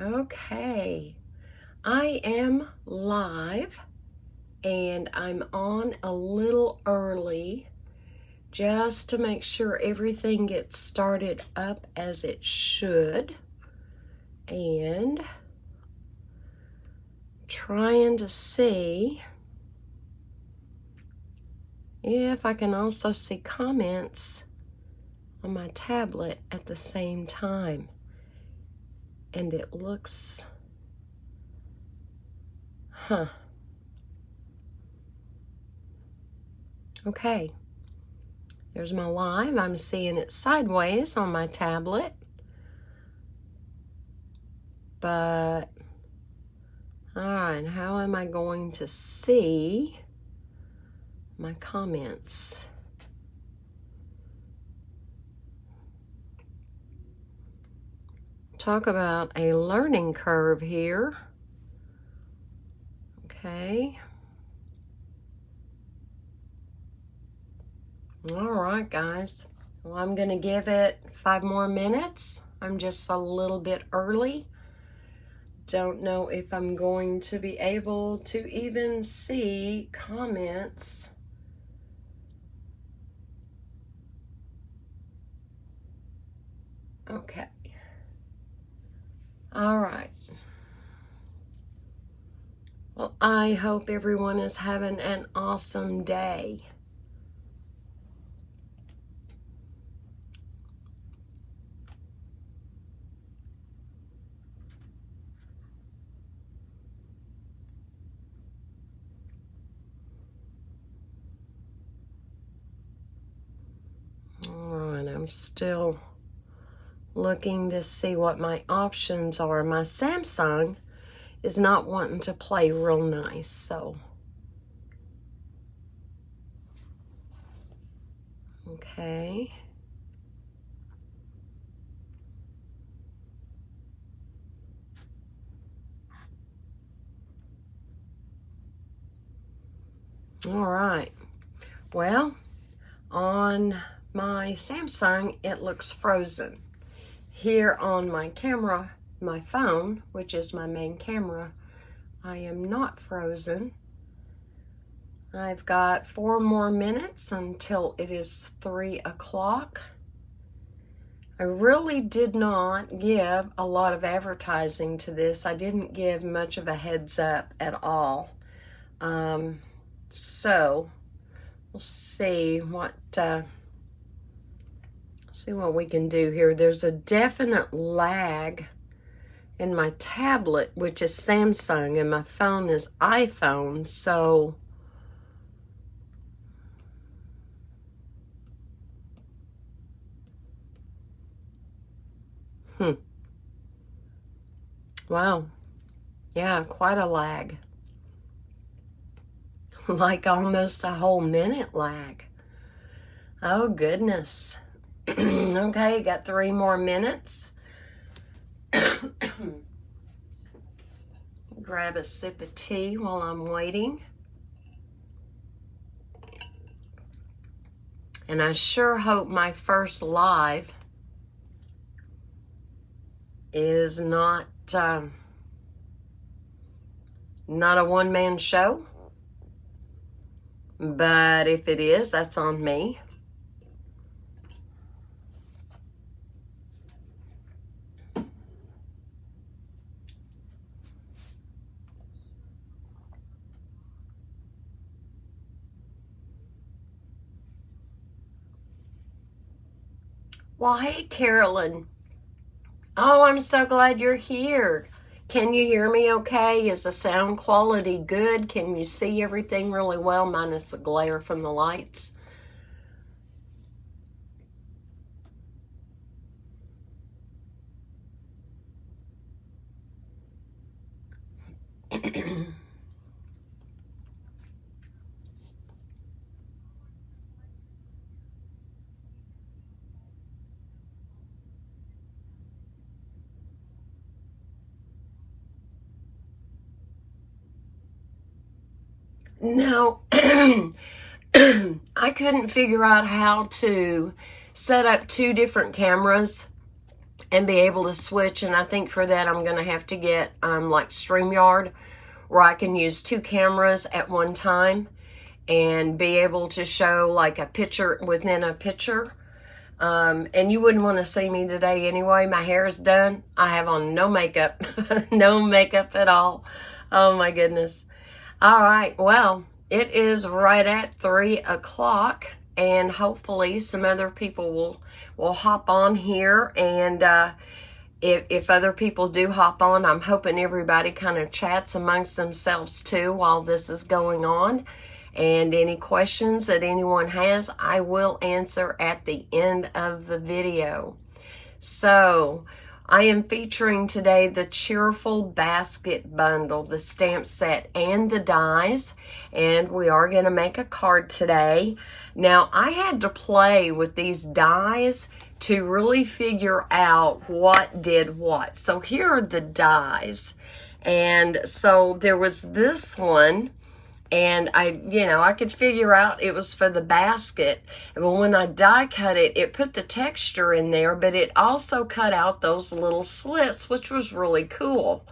Okay, I am live and I'm on a little early just to make sure everything gets started up as it should, and trying to see if I can also see comments on my tablet at the same time. And it looks, okay, there's my live. I'm seeing it sideways on my tablet, but all right, how am I going to see my comments? Talk about a learning curve here. Okay. All right, guys. Well, I'm going to give it 5 more minutes. I'm just a little bit early. Don't know if I'm going to be able to even see comments. Okay. All right. Well, I hope everyone is having an awesome day. All right, I'm still looking to see what my options are. My Samsung is not wanting to play real nice, so. Okay. All right. Well, on my Samsung, it looks frozen. Here on my camera, my phone, which is my main camera, I am not frozen. I've got 4 more minutes until it is 3 o'clock. I really did not give a lot of advertising to this. I didn't give much of a heads up at all. So we'll see what we can do here. There's a definite lag in my tablet, which is Samsung, and my phone is iPhone, so wow, yeah, quite a lag. Like almost a whole minute lag. Oh goodness. Okay, got 3 more minutes. Grab a sip of tea while I'm waiting. And I sure hope my first live is not a one-man show. But if it is, that's on me. Well, hey, Carolyn. Oh, I'm so glad you're here. Can you hear me okay? Is the sound quality good? Can you see everything really well, minus the glare from the lights? Now, I couldn't figure out how to set up 2 different cameras and be able to switch. And I think for that I'm going to have to get like StreamYard, where I can use 2 cameras at one time and be able to show like a picture within a picture. And you wouldn't want to see me today anyway. My hair is done. I have on no makeup, no makeup at all. Oh my goodness. All right. Well, it is right at 3 o'clock, and hopefully some other people will hop on here. And if other people do hop on, I'm hoping everybody kind of chats amongst themselves too while this is going on. And any questions that anyone has, I will answer at the end of the video. So, I am featuring today the Cheerful basket bundle, the stamp set and the dies, and we are going to make a card today. Now, I had to play with these dies to really figure out what did what. So here are the dies. And so there was this one, and I could figure out it was for the basket. But when I die cut it, it put the texture in there, but it also cut out those little slits, which was really cool.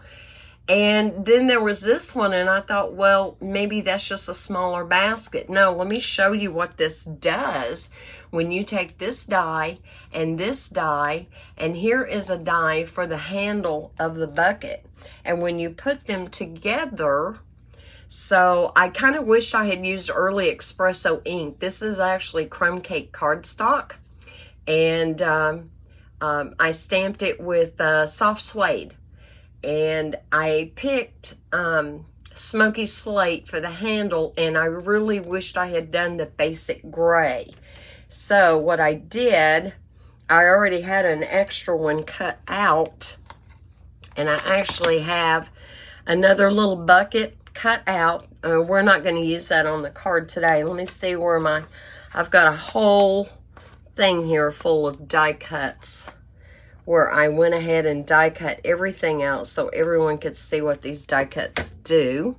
And then there was this one, and I thought, well, maybe that's just a smaller basket. No, let me show you what this does when you take this die, and here is a die for the handle of the bucket. And when you put them together, so I kind of wish I had used early espresso ink. This is actually crumb cake cardstock, and I stamped it with soft suede. And I picked smoky slate for the handle, and I really wished I had done the basic gray. So what I did, I already had an extra one cut out, and I actually have another little bucket cut out. We're not going to use that on the card today. Let me see where I've got a whole thing here full of die cuts, where I went ahead and die cut everything out so everyone could see what these die cuts do.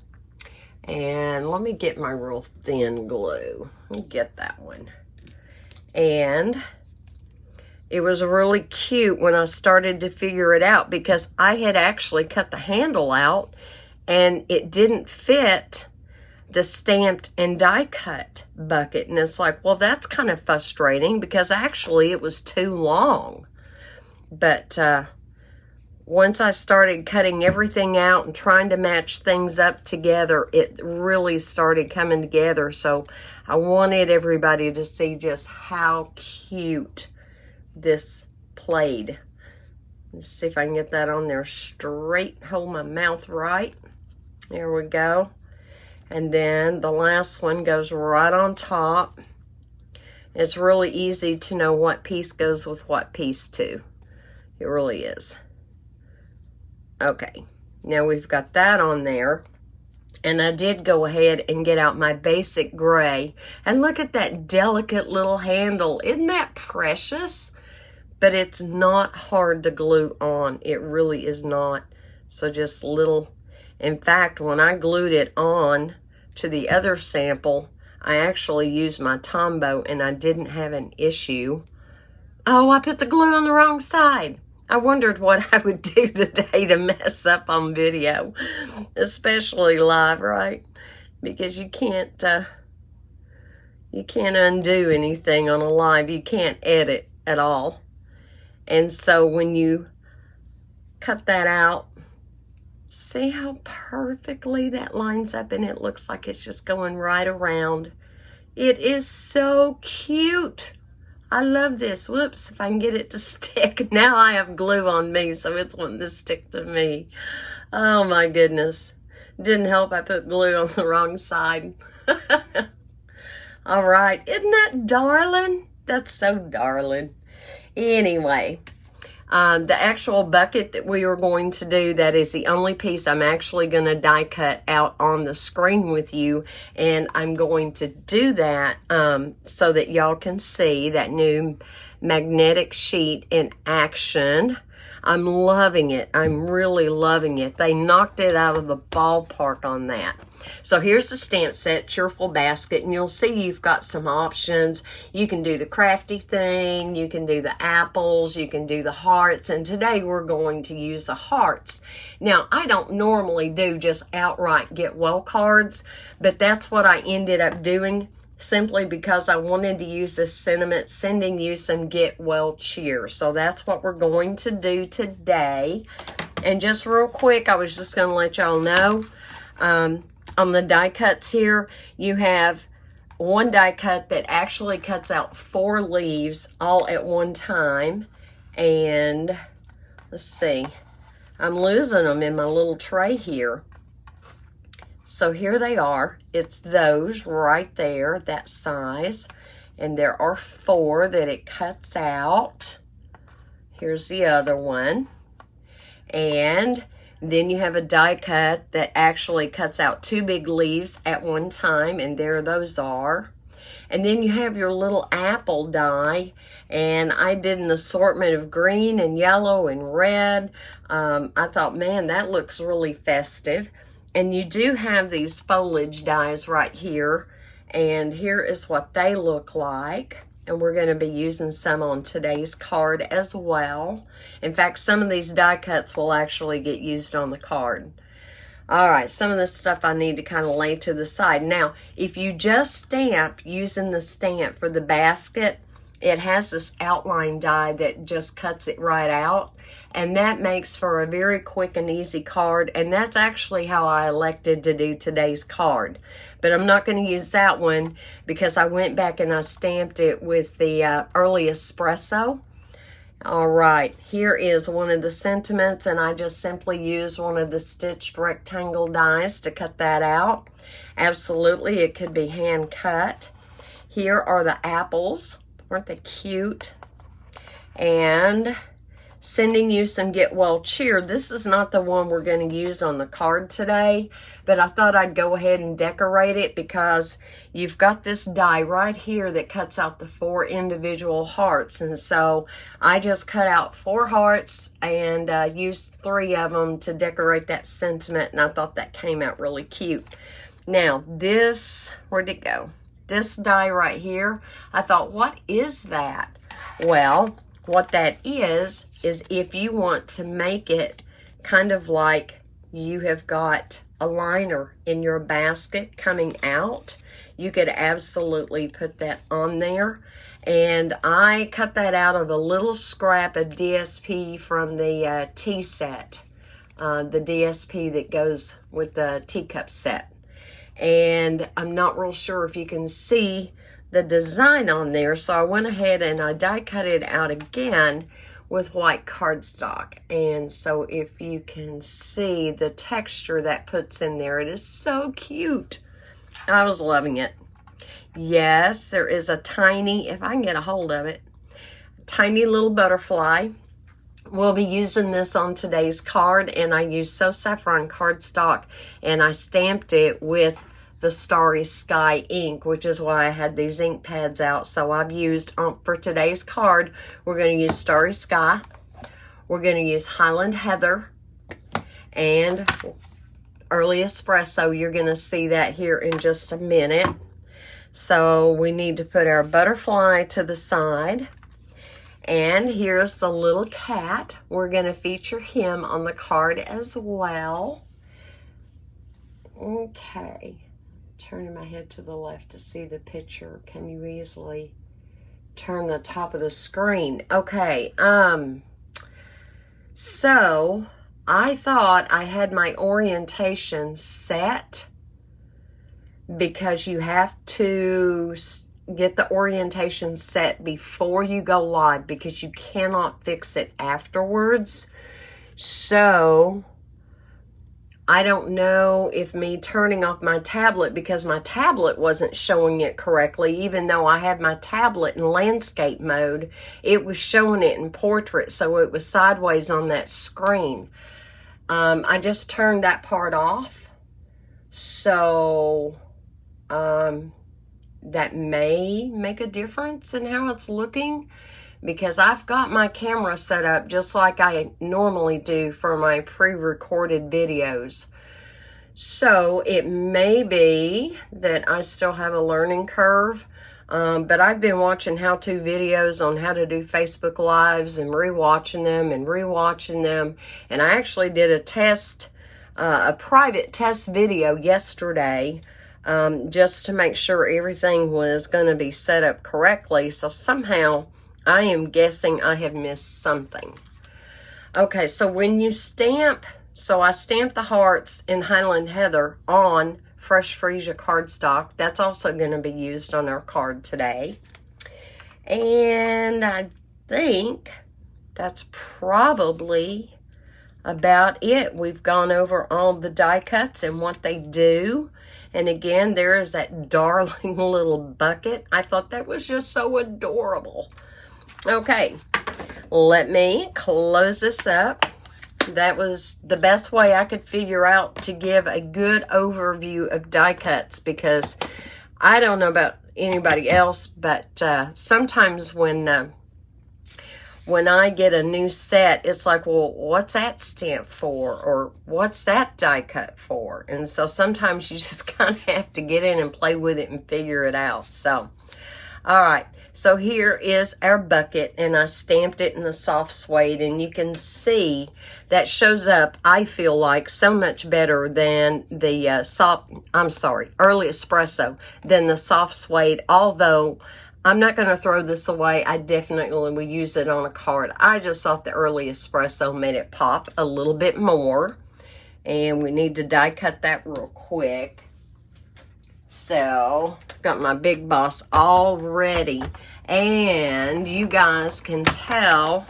And let me get my real thin glue. Let me get that one. And it was really cute when I started to figure it out, because I had actually cut the handle out and it didn't fit the stamped and die cut bucket. And it's like, well, that's kind of frustrating, because actually it was too long. But once I started cutting everything out and trying to match things up together, it really started coming together. So I wanted everybody to see just how cute this played. Let's see if I can get that on there straight, hold my mouth right. There we go. And then the last one goes right on top. It's really easy to know what piece goes with what piece too. It really is. Okay, now we've got that on there. And I did go ahead and get out my basic gray. And look at that delicate little handle. Isn't that precious? But it's not hard to glue on. It really is not. So just little. In fact, when I glued it on to the other sample, I actually used my Tombow and I didn't have an issue. Oh, I put the glue on the wrong side. I wondered what I would do today to mess up on video, especially live, right? Because you can't undo anything on a live. You can't edit at all. And so when you cut that out, see how perfectly that lines up, and it looks like it's just going right around. It is so cute. I love this. Whoops, if I can get it to stick. Now I have glue on me, so it's wanting to stick to me. Oh my goodness. Didn't help I put glue on the wrong side. All right, isn't that darling? That's so darling. Anyway, the actual bucket that we are going to do, that is the only piece I'm actually going to die cut out on the screen with you. And I'm going to do that so that y'all can see that new magnetic sheet in action. I'm loving it. I'm really loving it. They knocked it out of the ballpark on that. So here's the stamp set, Cheerful basket, and you'll see you've got some options. You can do the crafty thing, you can do the apples, you can do the hearts, and today we're going to use the hearts. Now, I don't normally do just outright get well cards, but that's what I ended up doing, simply because I wanted to use this sentiment, sending you some get well cheer. So that's what we're going to do today. And just real quick, I was just going to let y'all know, on the die cuts here, you have one die cut that actually cuts out 4 leaves all at one time. And let's see, I'm losing them in my little tray here. So here they are. It's those right there, that size. And there are 4 that it cuts out. Here's the other one. And then you have a die cut that actually cuts out 2 big leaves at one time, and there those are. And then you have your little apple die, and I did an assortment of green and yellow and red. I thought, man, that looks really festive. And you do have these foliage dies right here, and here is what they look like. And we're going to be using some on today's card as well. In fact, some of these die cuts will actually get used on the card. All right, some of this stuff I need to kind of lay to the side. Now, if you just stamp using the stamp for the basket, it has this outline die that just cuts it right out. And that makes for a very quick and easy card. And that's actually how I elected to do today's card. But I'm not going to use that one because I went back and I stamped it with the early espresso. All right, here is one of the sentiments, and I just simply use one of the stitched rectangle dies to cut that out. Absolutely, it could be hand cut. Here are the apples. Aren't they cute? And sending you some get well cheer. This is not the one we're going to use on the card today, but I thought I'd go ahead and decorate it because you've got this die right here that cuts out the 4 individual hearts. And so I just cut out 4 hearts and used 3 of them to decorate that sentiment, and I thought that came out really cute. Now this, where'd it go? This die right here, I thought, what is that? Well, what that is if you want to make it kind of like you have got a liner in your basket coming out, you could absolutely put that on there. And I cut that out of a little scrap of DSP from the tea set, the DSP that goes with the teacup set. And I'm not real sure if you can see the design on there, so I went ahead and I die cut it out again with white cardstock. And so if you can see the texture that puts in there, it is so cute. I was loving it. Yes, there is a tiny, if I can get a hold of it, tiny little butterfly. We'll be using this on today's card, and I used So Saffron cardstock, and I stamped it with the Starry Sky ink, which is why I had these ink pads out. So I've used, for today's card, we're going to use Starry Sky, we're going to use Highland Heather, and Early Espresso. You're going to see that here in just a minute. So we need to put our butterfly to the side. And here's the little cat. We're going to feature him on the card as well. Okay. Turning my head to the left to see the picture. Can you easily turn the top of the screen? Okay. So I thought I had my orientation set because you have to get the orientation set before you go live because you cannot fix it afterwards. So I don't know if me turning off my tablet, because my tablet wasn't showing it correctly, even though I had my tablet in landscape mode, it was showing it in portrait, so it was sideways on that screen. I just turned that part off, so that may make a difference in how it's looking, because I've got my camera set up just like I normally do for my pre-recorded videos. So it may be that I still have a learning curve, but I've been watching how-to videos on how to do Facebook Lives and rewatching them. And I actually did a private test video yesterday, just to make sure everything was going to be set up correctly. So somehow I am guessing I have missed something. Okay, so when you stamp, so I stamped the hearts in Highland Heather on Fresh Freesia cardstock. That's also going to be used on our card today. And I think that's probably about it. We've gone over all the die cuts and what they do. And again, there is that darling little bucket. I thought that was just so adorable. Okay, let me close this up. That was the best way I could figure out to give a good overview of die cuts, because I don't know about anybody else, but sometimes when I get a new set, it's like, well, what's that stamp for? Or what's that die cut for? And so sometimes you just kind of have to get in and play with it and figure it out. So, all right. So here is our bucket, and I stamped it in the soft suede, and you can see that shows up, I feel like, so much better than the early espresso, than the soft suede, although I'm not going to throw this away. I definitely will use it on a card. I just thought the early espresso made it pop a little bit more, and we need to die cut that real quick. So, got my Big Boss all ready, and you guys can tell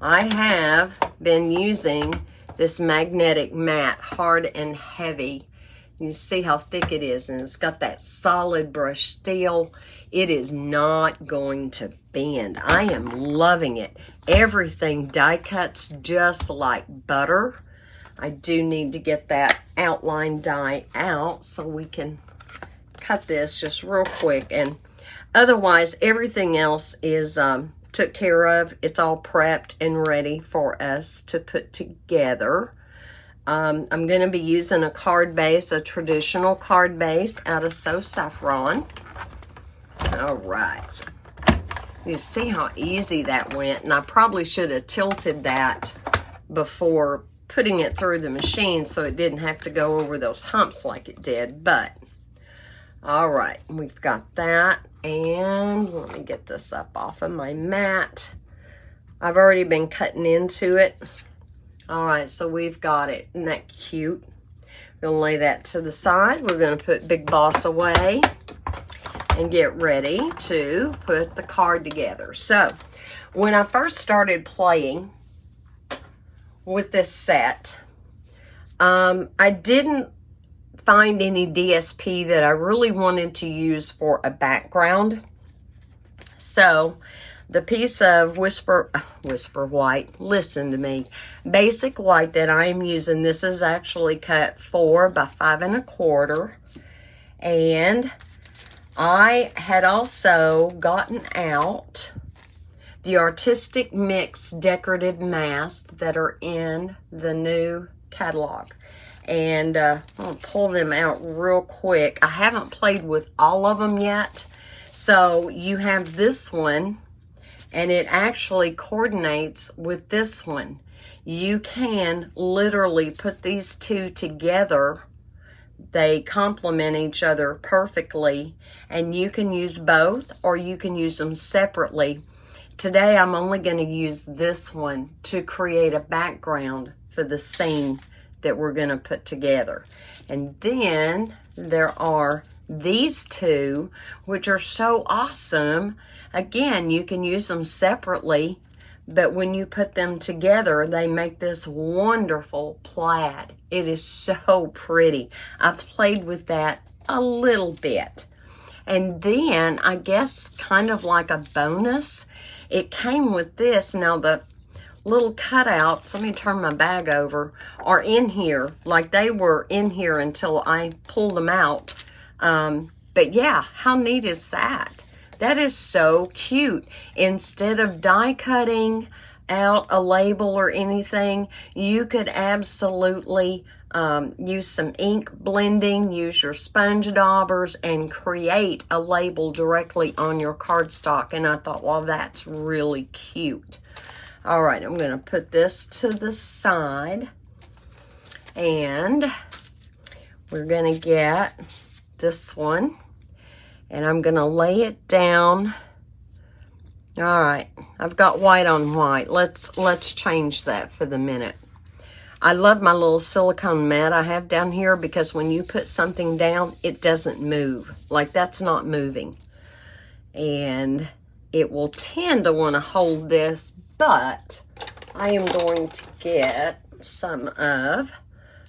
I have been using this magnetic mat, hard and heavy. You see how thick it is, and it's got that solid brush steel. It is not going to bend. I am loving it. Everything die cuts just like butter. I do need to get that outline die out so we can cut this just real quick, and otherwise everything else is took care of. It's all prepped and ready for us to put together. I'm going to be using a card base, a traditional card base out of So Saffron. All right, you see how easy that went, and I probably should have tilted that before putting it through the machine so it didn't have to go over those humps like it did, but all right, we've got that, and let me get this up off of my mat. I've already been cutting into it. All right, so we've got it. Isn't that cute? We're gonna lay that to the side. We're gonna put Big Boss away and get ready to put the card together. So, when I first started playing with this set, I didn't find any DSP that I really wanted to use for a background. So the piece of Whisper White, listen to me, basic white that I am using, this is actually cut 4 by 5 1/4. And I had also gotten out the Artistic Mix Decorative Masks that are in the new catalog. And I'm going to pull them out real quick. I haven't played with all of them yet. So you have this one, and it actually coordinates with this one. You can literally put these two together. They complement each other perfectly, and you can use both or you can use them separately. Today I'm only going to use this one to create a background for the scene that we're going to put together. And then there are these two, which are so awesome. Again, you can use them separately, but when you put them together, they make this wonderful plaid. It is so pretty. I've played with that a little bit. And then, I guess kind of like a bonus, it came with this. Now, the little cutouts, let me turn my bag over, are in here. Like they were in here until I pulled them out. But yeah, how neat is that? That is so cute. Instead of die cutting out a label or anything, you could absolutely use some ink blending, use your sponge daubers, and create a label directly on your cardstock. And I thought, well, that's really cute. All right, I'm going to put this to the side. And we're going to get this one. And I'm going to lay it down. All right, I've got white on white. Let's change that for the minute. I love my little silicone mat I have down here because when you put something down, it doesn't move. Like, that's not moving. And it will tend to want to hold this, but I am going to get some of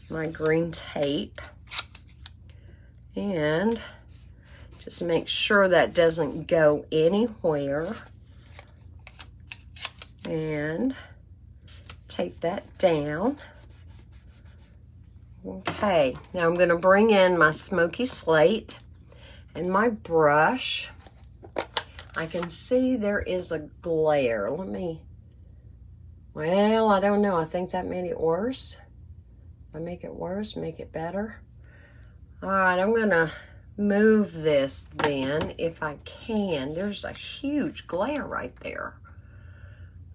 my green tape and just make sure that doesn't go anywhere. And tape that down. Okay, now I'm going to bring in my smoky slate and my brush. I can see there is a glare. Well, I don't know. I think that made it worse. Did I make it worse? Make it better? All right, I'm going to move this then if I can. There's a huge glare right there.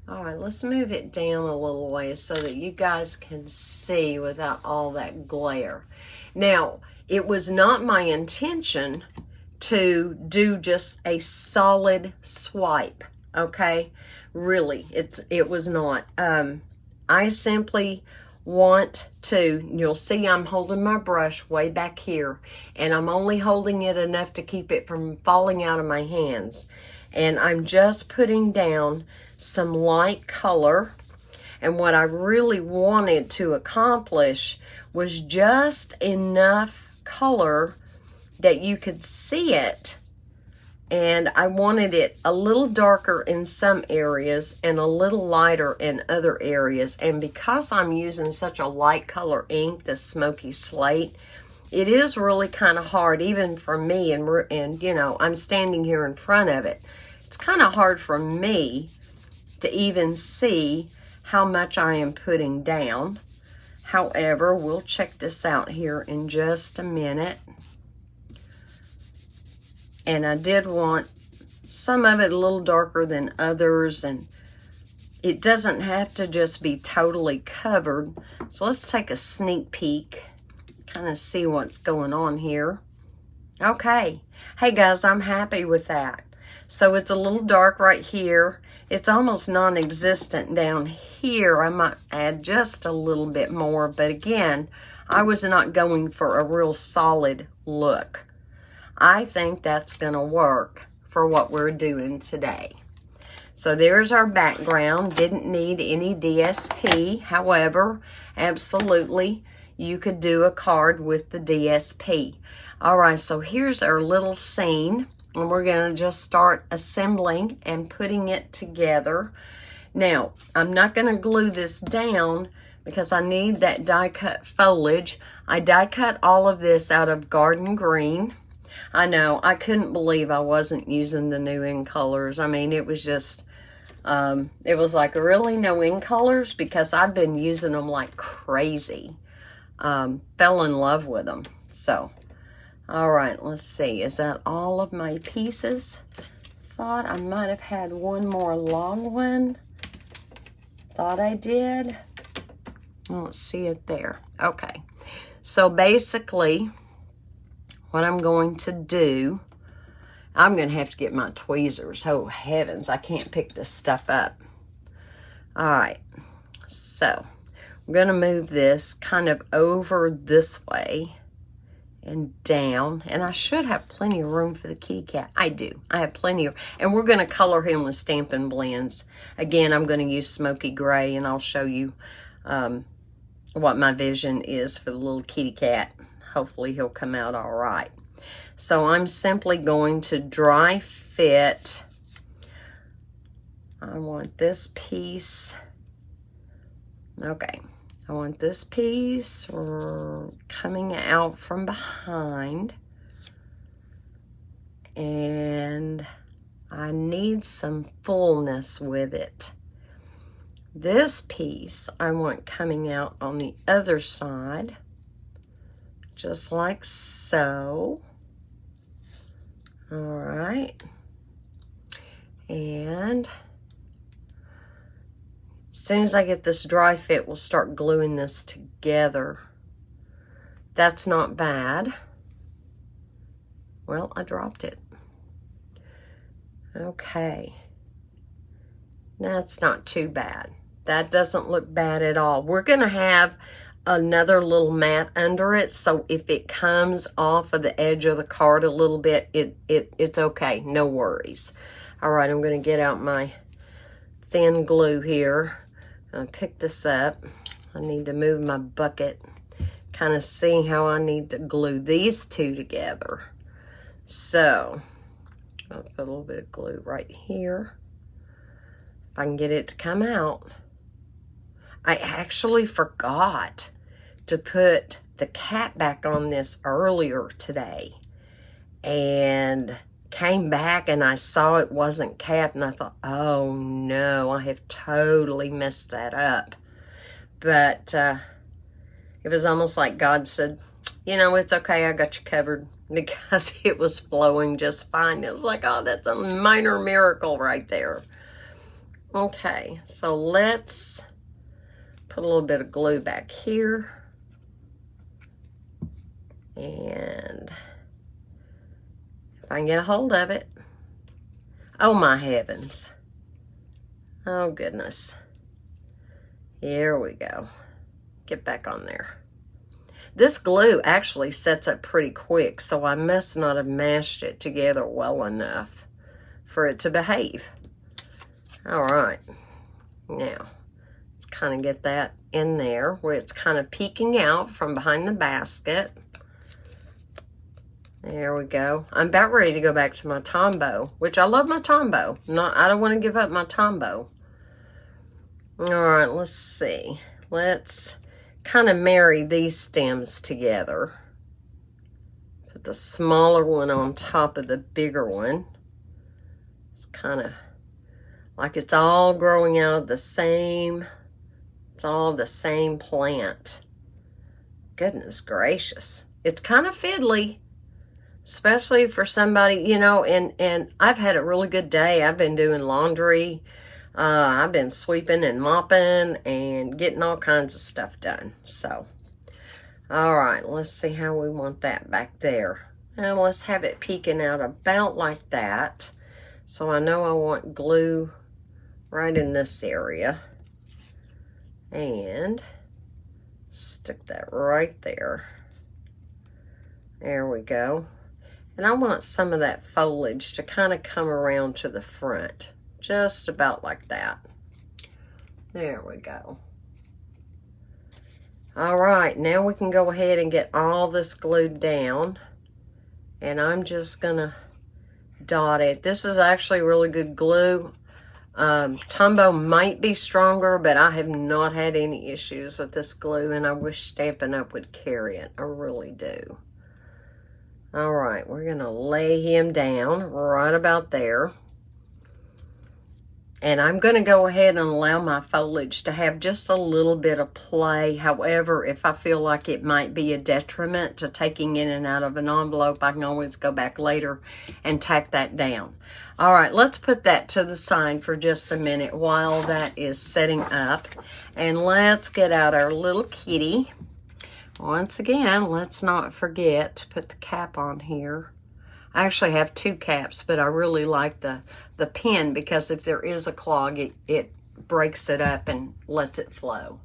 All right, let's move it down a little way so that you guys can see without all that glare. Now, it was not my intention to do just a solid swipe, okay? Really, it was not. I simply want to, you'll see I'm holding my brush way back here, and I'm only holding it enough to keep it from falling out of my hands. And I'm just putting down some light color, and what I really wanted to accomplish was just enough color that you could see it, and I wanted it a little darker in some areas and a little lighter in other areas. And because I'm using such a light color ink, the smoky slate, it is really kind of hard even for me, and you know, I'm standing here in front of it. It's kind of hard for me to even see how much I am putting down. However, we'll check this out here in just a minute. And I did want some of it a little darker than others, and it doesn't have to just be totally covered. So let's take a sneak peek, kind of see what's going on here. Okay. Hey guys, I'm happy with that. So it's a little dark right here. It's almost non-existent down here. I might add just a little bit more, but again, I was not going for a real solid look. I think that's going to work for what we're doing today. So there's our background. Didn't need any DSP. However, absolutely, you could do a card with the DSP. All right, so here's our little scene. And we're going to just start assembling and putting it together. Now, I'm not going to glue this down because I need that die cut foliage. I die cut all of this out of garden green. I know, I couldn't believe I wasn't using the new in colors. I mean, it was just, it was like, really no in colors? Because I've been using them like crazy. Fell in love with them. So, all right, let's see. Is that all of my pieces? Thought I might have had one more long one. Thought I did. Oh, let's see it there. Okay. So basically, what I'm going to do, I'm going to have to get my tweezers. Oh, heavens, I can't pick this stuff up. All right. So I'm going to move this kind of over this way and down, and I should have plenty of room for the kitty cat. I do. I have plenty of, and we're going to color him with Stampin' Blends. Again, I'm going to use smoky gray, and I'll show you what my vision is for the little kitty cat. Hopefully he'll come out all right. So I'm simply going to dry fit. I want this piece. Okay. I want this piece coming out from behind, and I need some fullness with it. This piece I want coming out on the other side, just like so. All right. And as soon as I get this dry fit, we'll start gluing this together. That's not bad. Well, I dropped it. Okay. That's not too bad. That doesn't look bad at all. We're going to have another little mat under it, so if it comes off of the edge of the card a little bit, it's okay. No worries. All right, I'm going to get out my thin glue here. I'll pick this up. I need to move my bucket. Kind of see how I need to glue these two together. So, I'll put a little bit of glue right here. If I can get it to come out. I actually forgot to put the cap back on this earlier today. And came back and I saw it wasn't capped, and I thought, oh no, I have totally messed that up. But it was almost like God said, you know, it's okay, I got you covered, because it was flowing just fine. It was like, oh, that's a minor miracle right there. Okay, so let's put a little bit of glue back here. And if I can get a hold of it. Oh my heavens. Oh goodness. Here we go. Get back on there. This glue actually sets up pretty quick, so I must not have mashed it together well enough for it to behave. All right. Now, let's kind of get that in there where it's kind of peeking out from behind the basket. There we go. I'm about ready to go back to my Tombow, which I love my Tombow. I don't want to give up my Tombow. All right, let's see. Let's kind of marry these stems together. Put the smaller one on top of the bigger one. It's kind of like it's all growing out of the same, it's all the same plant. Goodness gracious. It's kind of fiddly, especially for somebody, you know, and I've had a really good day. I've been doing laundry. I've been sweeping and mopping and getting all kinds of stuff done. So, all right, let's see how we want that back there. And let's have it peeking out about like that. So I know I want glue right in this area. And stick that right there. There we go. And I want some of that foliage to kind of come around to the front. Just about like that. There we go. All right, now we can go ahead and get all this glued down. And I'm just gonna dot it. This is actually really good glue. Tombow might be stronger, but I have not had any issues with this glue, and I wish Stampin' Up! Would carry it. I really do. All right, we're gonna lay him down right about there. And I'm going to go ahead and allow my foliage to have just a little bit of play. However, if I feel like it might be a detriment to taking in and out of an envelope, I can always go back later and tack that down. All right, let's put that to the side for just a minute while that is setting up. And let's get out our little kitty. Once again, let's not forget to put the cap on here. I actually have two caps, but I really like the pin because if there is a clog, it breaks it up and lets it flow.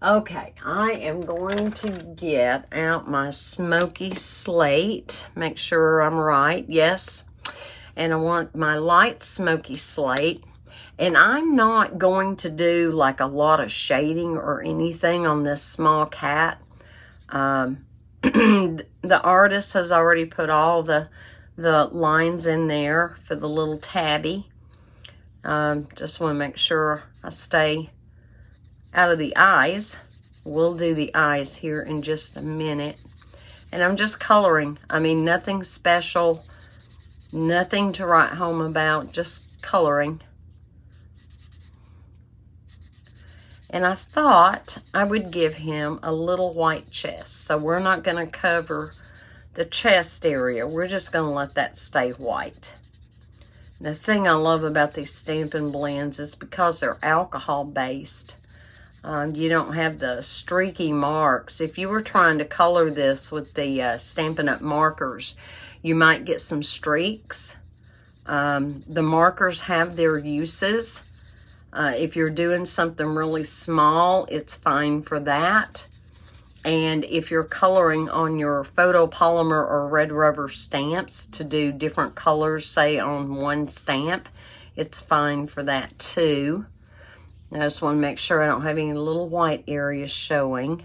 Okay, I am going to get out my smoky slate. Make sure I'm right. Yes. And I want my light smoky slate. And I'm not going to do like a lot of shading or anything on this small cat. The artist has already put all the lines in there for the little tabby. Just want to make sure I stay out of the eyes. We'll do the eyes here in just a minute. And I'm just coloring. I mean, nothing special. Nothing to write home about, just coloring. And I thought I would give him a little white chest. So we're not going to cover the chest area. We're just going to let that stay white. The thing I love about these Stampin' Blends is because they're alcohol-based. You don't have the streaky marks. If you were trying to color this with the Stampin' Up! Markers, you might get some streaks. The markers have their uses. If you're doing something really small, it's fine for that. And if you're coloring on your photopolymer or red rubber stamps to do different colors, say on one stamp, it's fine for that too. I just want to make sure I don't have any little white areas showing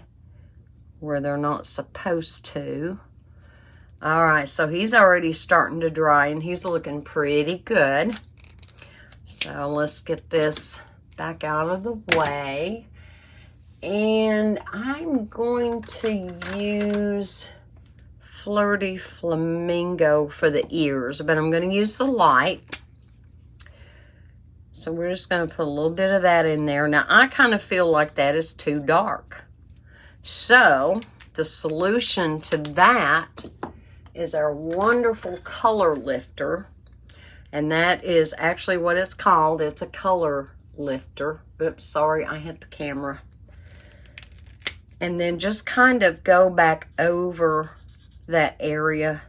where they're not supposed to. All right, so he's already starting to dry and he's looking pretty good. So let's get this back out of the way. And I'm going to use Flirty Flamingo for the ears, but I'm going to use the light. So we're just going to put a little bit of that in there. Now, I kind of feel like that is too dark. So the solution to that is our wonderful color lifter. And that is actually what it's called. It's a color lifter. Oops, sorry, I hit the camera. And then just kind of go back over that area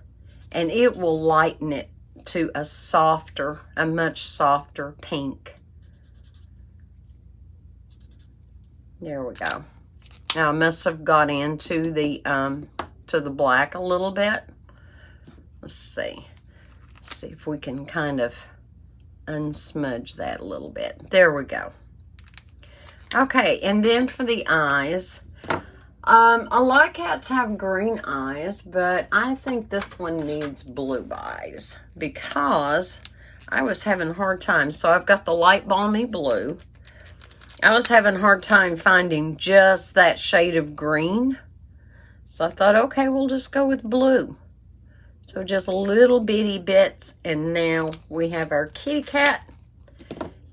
and it will lighten it to a much softer pink. There we go. Now I must have got into the to the black a little bit. Let's see. See if we can kind of unsmudge that a little bit. There we go. Okay, and then for the eyes, a lot of cats have green eyes, but I think this one needs blue eyes because I was having a hard time. So I've got the light balmy blue. I was having a hard time finding just that shade of green. So I thought, okay, we'll just go with blue. So just little bitty bits, and now we have our kitty cat.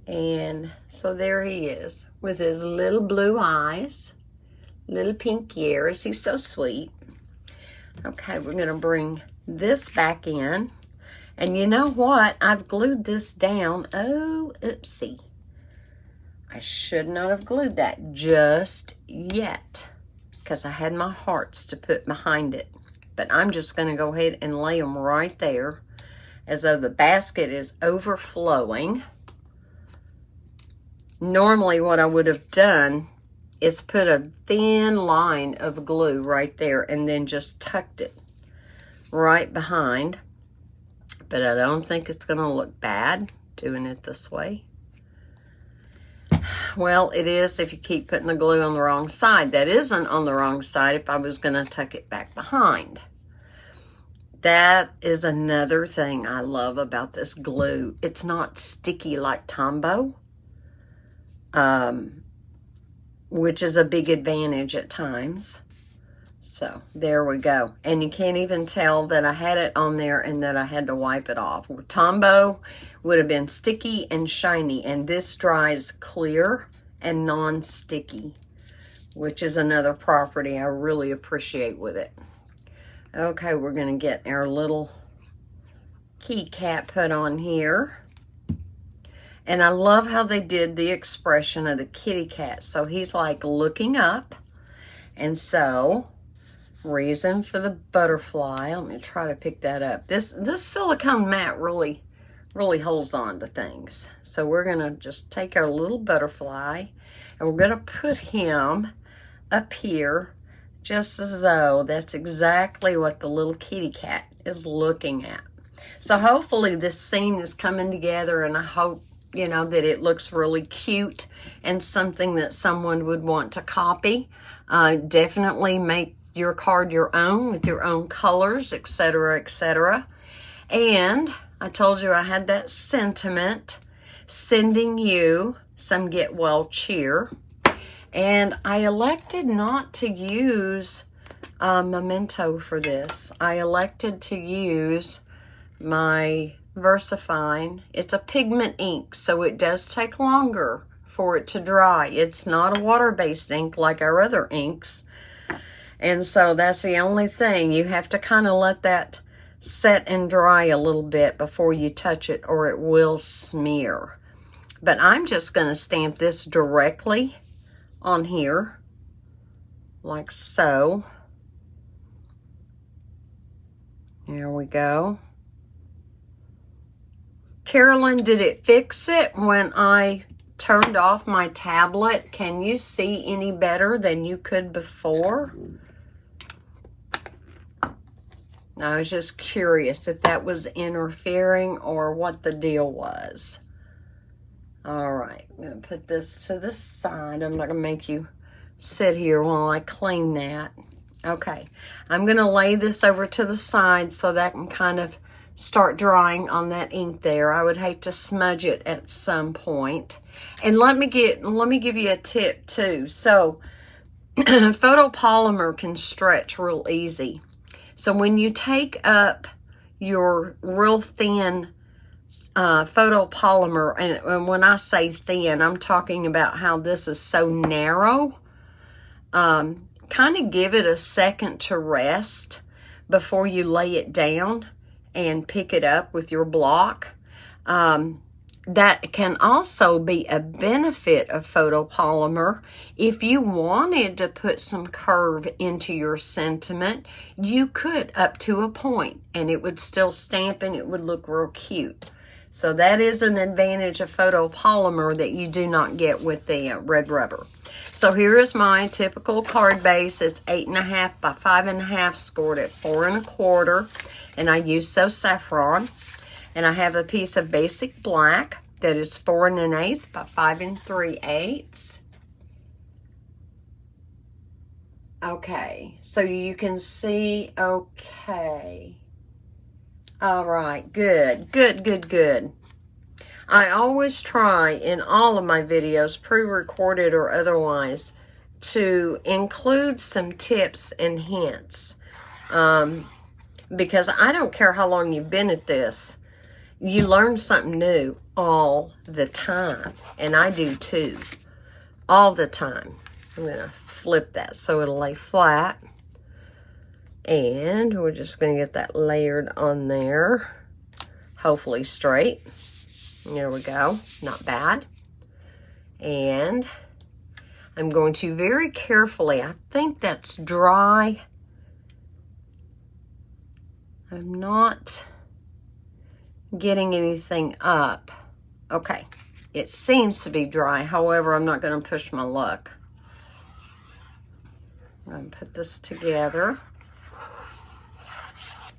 And so there he is with his little blue eyes, little pink ears. He's so sweet. Okay, we're going to bring this back in. And you know what? I've glued this down. Oh, oopsie. I should not have glued that just yet because I had my hearts to put behind it. But I'm just going to go ahead and lay them right there as though the basket is overflowing. Normally what I would have done is put a thin line of glue right there and then just tucked it right behind. But I don't think it's going to look bad doing it this way. Well, it is if you keep putting the glue on the wrong side. That isn't on the wrong side if I was going to tuck it back behind. That is another thing I love about this glue. It's not sticky like Tombow, which is a big advantage at times. So there we go. And you can't even tell that I had it on there and that I had to wipe it off. Tombow would have been sticky and shiny, and this dries clear and non-sticky, which is another property I really appreciate with it. Okay, we're going to get our little kitty cat put on here. And I love how they did the expression of the kitty cat. So he's like looking up. And so, reason for the butterfly. Let me try to pick that up. This silicone mat really holds on to things. So we're going to just take our little butterfly and we're going to put him up here just as though that's exactly what the little kitty cat is looking at. So hopefully this scene is coming together, and I hope, you know, that it looks really cute and something that someone would want to copy. Definitely make your card your own with your own colors, etc., etc. And I told you I had that sentiment, sending you some get well cheer. And I elected not to use Memento for this. I elected to use my VersaFine. It's a pigment ink, so it does take longer for it to dry. It's not a water-based ink like our other inks. And so that's the only thing. You have to kind of let that set and dry a little bit before you touch it, or it will smear. But I'm just going to stamp this directly on here, like so. There we go. Carolyn, did it fix it when I turned off my tablet? Can you see any better than you could before? I was just curious if that was interfering or what the deal was. All right, I'm going to put this to the side. I'm not going to make you sit here while I clean that. Okay, I'm going to lay this over to the side so that can kind of start drying on that ink there. I would hate to smudge it at some point. And let me give you a tip too. So photopolymer can stretch real easy. So when you take up your real thin photopolymer, and when I say thin, I'm talking about how this is so narrow, kind of give it a second to rest before you lay it down and pick it up with your block. That can also be a benefit of photopolymer. If you wanted to put some curve into your sentiment, you could up to a point, and it would still stamp and it would look real cute. So that is an advantage of photopolymer that you do not get with the red rubber. So here is my typical card base. It's 8.5 by 5.5, scored at 4 1/4, and I use So Saffron. And I have a piece of basic black that is 4 1/8 by 5 3/8. Okay, so you can see, okay. All right, good, good, good, good. I always try in all of my videos, pre-recorded or otherwise, to include some tips and hints. Because I don't care how long you've been at this, you learn something new all the time. And I do too, all the time. I'm going to flip that so it'll lay flat. And we're just going to get that layered on there. Hopefully straight. There we go. Not bad. And I'm going to very carefully, I think that's dry. I'm not getting anything up. Okay, it seems to be dry. However, I'm not going to push my luck. I'm going to put this together.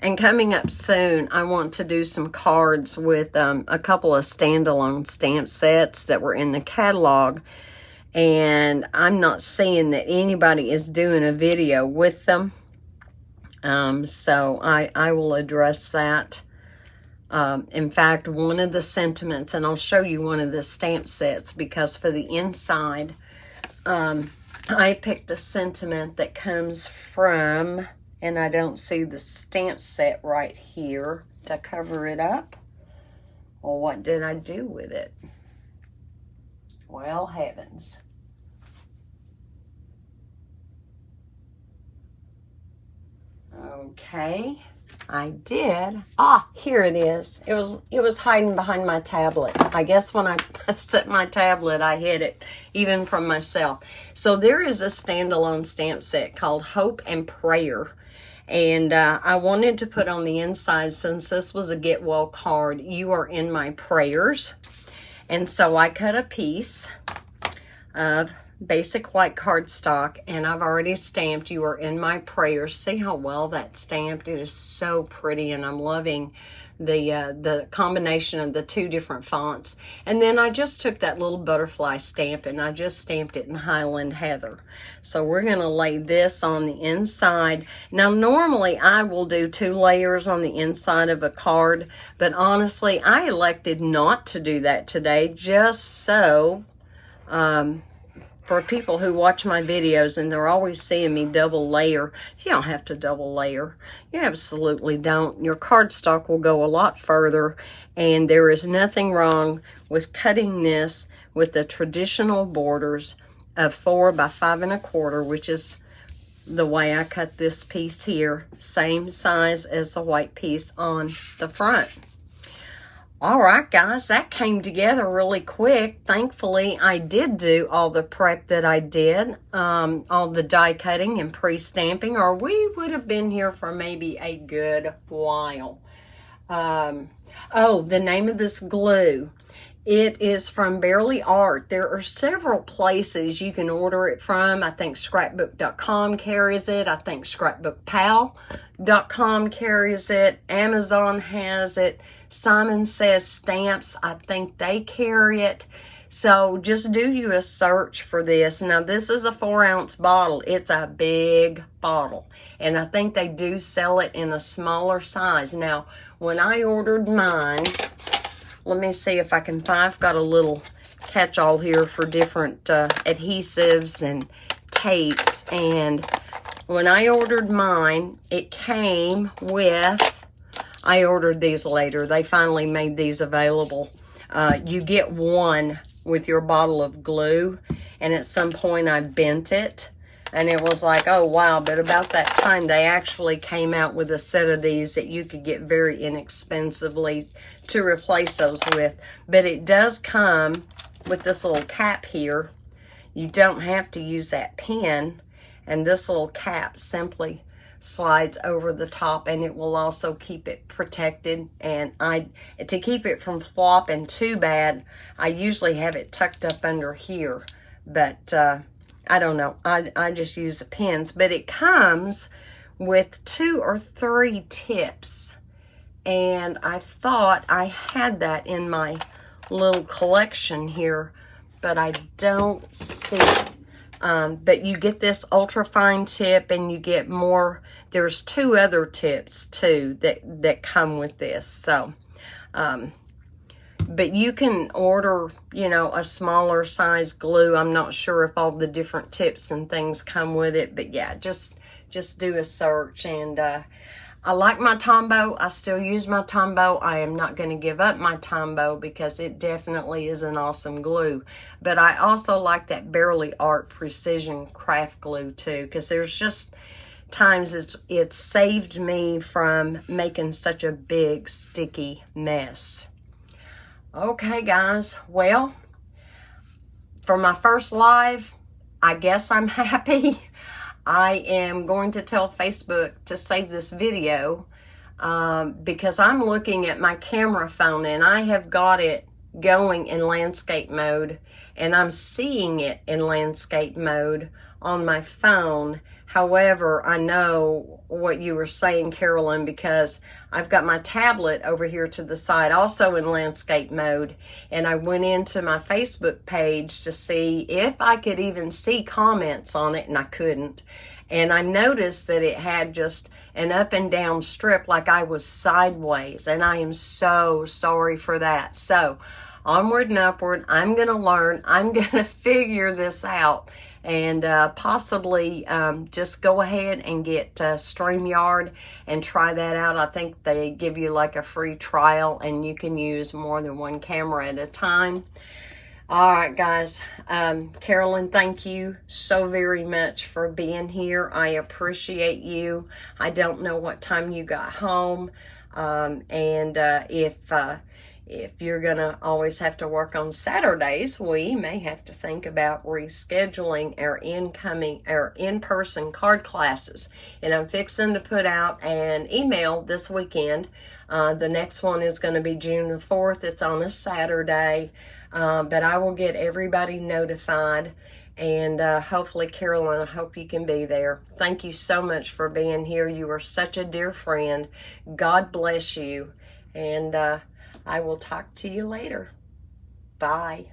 And coming up soon, I want to do some cards with a couple of standalone stamp sets that were in the catalog. And I'm not seeing that anybody is doing a video with them. So I will address that. In fact, one of the sentiments, and I'll show you one of the stamp sets, because for the inside, I picked a sentiment that comes from, and I don't see the stamp set right here to cover it up. Well, what did I do with it? Well, heavens. Okay, I did. Ah, here it is. It was hiding behind my tablet. I guess when I set my tablet, I hid it, even from myself. So there is a standalone stamp set called Hope and Prayer. And I wanted to put on the inside, since this was a get well card, you are in my prayers. And so I cut a piece of basic white cardstock, and I've already stamped you are in my prayers. See how well that's stamped? It is so pretty, and I'm loving the combination of the two different fonts. And then I just took that little butterfly stamp and I just stamped it in Highland Heather. So we're going to lay this on the inside. Now normally I will do 2 layers on the inside of a card, but honestly I elected not to do that today, just so for people who watch my videos and they're always seeing me double layer, you don't have to double layer. You absolutely don't. Your cardstock will go a lot further, and there is nothing wrong with cutting this with the traditional borders of 4 by 5 1/4, which is the way I cut this piece here, same size as the white piece on the front. All right, guys, that came together really quick. Thankfully, I did do all the prep that I did, all the die cutting and pre-stamping, or we would have been here for maybe a good while. Oh, the name of this glue. It is from Barely Art. There are several places you can order it from. I think scrapbook.com carries it. I think scrapbookpal.com carries it. Amazon has it. Simon Says Stamps, I think they carry it. So just do you a search for this. Now, this is a 4-ounce bottle. It's a big bottle. And I think they do sell it in a smaller size. Now, when I ordered mine, let me see if I can find, I've got a little catch-all here for different adhesives and tapes. And when I ordered mine, it came with, I ordered these later. They finally made these available. You get one with your bottle of glue. And at some point I bent it. And it was like, oh, wow. But about that time, they actually came out with a set of these that you could get very inexpensively to replace those with. But it does come with this little cap here. You don't have to use that pin. And this little cap simply slides over the top, and it will also keep it protected. And to keep it from flopping too bad, I usually have it tucked up under here. But I don't know. I just use the pins. But it comes with 2 or 3 tips. And I thought I had that in my little collection here, but I don't see it. But you get this ultra fine tip, and you get more. There's 2 other tips too that come with this. So, but you can order, you know, a smaller size glue. I'm not sure if all the different tips and things come with it, but yeah, just do a search. And I like my Tombow. I still use my Tombow. I am not going to give up my Tombow because it definitely is an awesome glue. But I also like that Barely Art Precision Craft Glue too, because there's just times it's saved me from making such a big sticky mess. Okay, guys. Well, for my first live, I guess I'm happy. I am going to tell Facebook to save this video because I'm looking at my camera phone, and I have got it going in landscape mode, and I'm seeing it in landscape mode on my phone. However, I know what you were saying, Carolyn, because I've got my tablet over here to the side also in landscape mode, and I went into my Facebook page to see if I could even see comments on it, and I couldn't. And I noticed that it had just an up and down strip like I was sideways, and I am so sorry for that. So onward and upward, I'm going to learn. I'm going to figure this out. And possibly just go ahead and get StreamYard and try that out. I think they give you like a free trial, and you can use more than one camera at a time. All right, guys. Carolyn, thank you so very much for being here. I appreciate you. I don't know what time you got home. And if you're going to always have to work on Saturdays, we may have to think about rescheduling our in-person card classes. And I'm fixing to put out an email this weekend. The next one is going to be June the 4th. It's on a Saturday. But I will get everybody notified. And hopefully, Carolyn, I hope you can be there. Thank you so much for being here. You are such a dear friend. God bless you. And I will talk to you later. Bye.